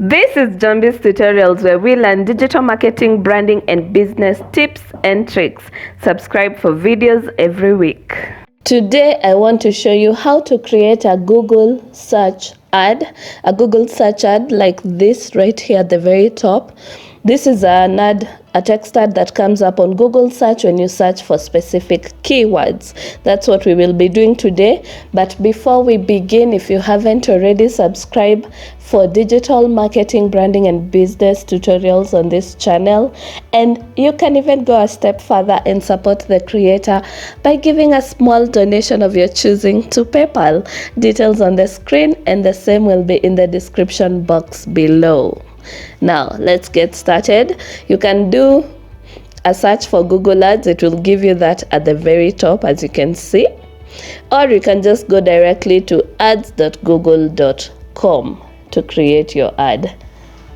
This is Jambi's Tutorials, where we learn digital marketing, branding, and business tips and tricks. Subscribe for videos every week. Today, I want to show you how to create a Google search ad, like this right here at the very top. This is a text ad that comes up on Google search when you search for specific keywords. That's what we will be doing today. But before we begin, if you haven't already, subscribe for digital marketing, branding, and business tutorials on this channel. And you can even go a step further and support the creator by giving a small donation of your choosing to PayPal. Details on the screen, and the same will be in the description box below. Now let's get started. You can do a search for Google Ads. It will give you that at the very top, as you can see, or you can just go directly to ads.google.com to create your ad.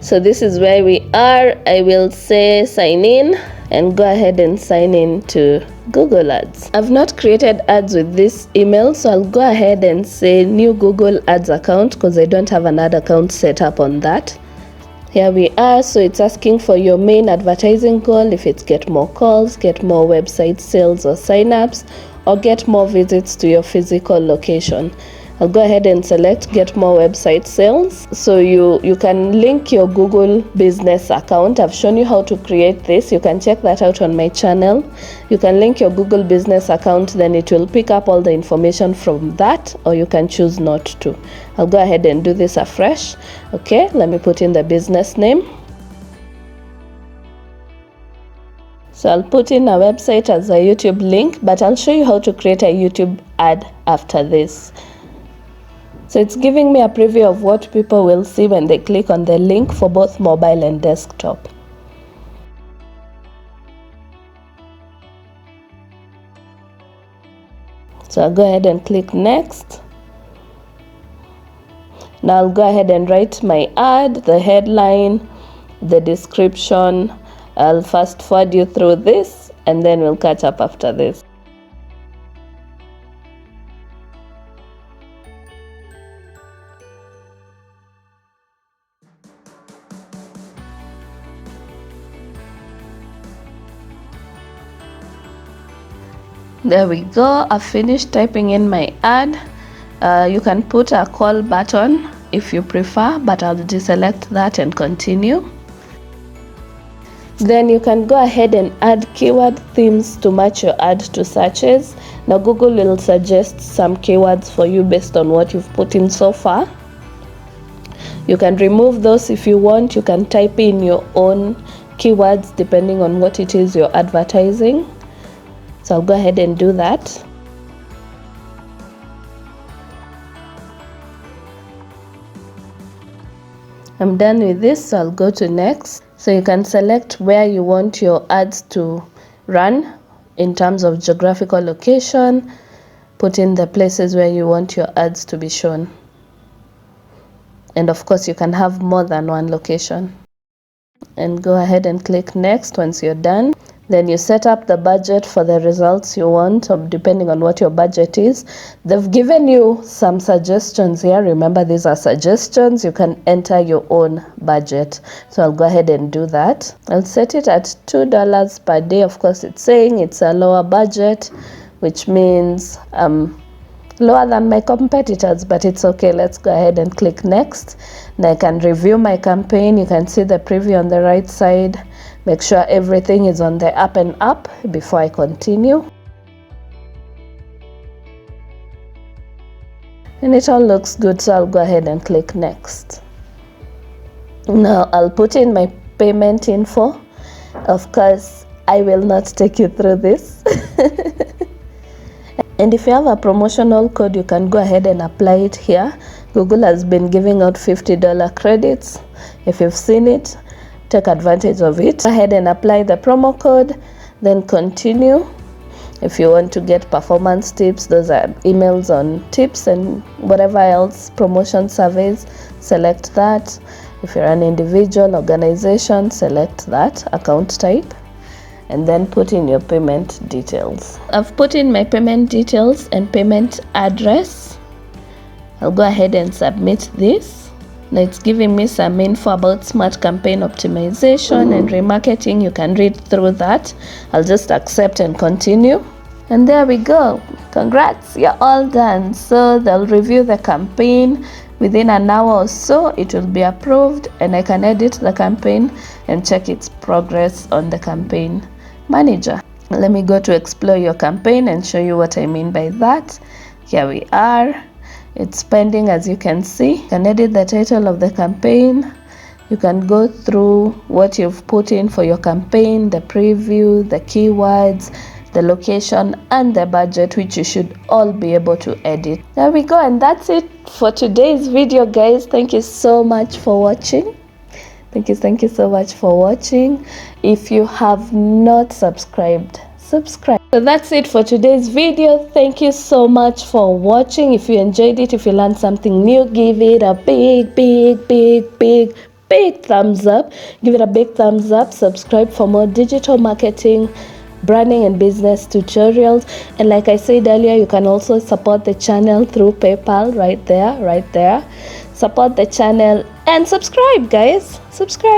So this is where we are. I will say sign in and go ahead and sign in to Google Ads. I've not created ads with this email, so I'll go ahead and say new Google Ads account because I don't have an ad account set up on that. Here we are. So it's asking for your main advertising goal, if it's get more calls, get more website sales or signups, or get more visits to your physical location. I'll go ahead and select get more website sales. So you can link your Google business account. I've shown you how to create this. You can check that out on my channel. You can link your Google business account, then it will pick up all the information from that, or you can choose not to. I'll go ahead and do this afresh. Okay, let me put in the business name. So I'll put in a website as a YouTube link, but I'll show you how to create a YouTube ad after this. So it's giving me a preview of what people will see when they click on the link for both mobile and desktop. So I'll go ahead and click next. Now I'll go ahead and write my ad, the headline, the description. I'll fast forward you through this, and then we'll catch up after this. There we go. I've finished typing in my ad. You can put a call button if you prefer, but I'll deselect that and continue. Then you can go ahead and add keyword themes to match your ad to searches. Now Google will suggest some keywords for you based on what you've put in so far. You can remove those if you want. You can type in your own keywords depending on what it is you're advertising. So I'll go ahead and do that. I'm done with this, so I'll go to next. So you can select where you want your ads to run in terms of geographical location. Put in the places where you want your ads to be shown. And of course, you can have more than one location. And go ahead and click next once you're done. Then you set up the budget for the results you want, depending on what your budget is. They've given you some suggestions here. Remember, these are suggestions. You can enter your own budget. So I'll go ahead and do that. I'll set it at $2 per day. Of course, it's saying it's a lower budget, which means lower than my competitors, but it's okay. Let's go ahead and click next. Now I can review my campaign. You can see the preview on the right side. Make sure everything is on the up and up before I continue. And it all looks good, so I'll go ahead and click next. Now I'll put in my payment info. Of course, I will not take you through this. And if you have a promotional code, you can go ahead and apply it here. Google has been giving out $50 credits. If you've seen it, take advantage of it. Go ahead and apply the promo code, then continue. If you want to get performance tips, those are emails on tips and whatever else, promotion surveys, select that. If you're an individual organization, select that account type, and then put in your payment details. I've put in my payment details and payment address. I'll go ahead and submit this. Now it's giving me some info about smart campaign optimization and remarketing. You can read through that. I'll just accept and continue. And there we go. Congrats, you're all done. So they'll review the campaign. Within an hour or so, it will be approved, and I can edit the campaign and check its progress on the campaign manager. Let me go to explore your campaign and show you what I mean by that. Here we are. It's pending, as you can see. You can edit the title of the campaign. You can go through what you've put in for your campaign, the preview, the keywords, the location, and the budget, which you should all be able to edit. There we go, and that's it for today's video, guys. Thank you so much for watching. Thank you so much for watching. If you have not subscribed, subscribe. So that's it for today's video. Thank you so much for watching. If you enjoyed it, if you learned something new, give it a big thumbs up. Give it a big thumbs up. Subscribe for more digital marketing, branding and business tutorials. And like I said earlier, you can also support the channel through PayPal right there. Support the channel and subscribe, guys. Subscribe.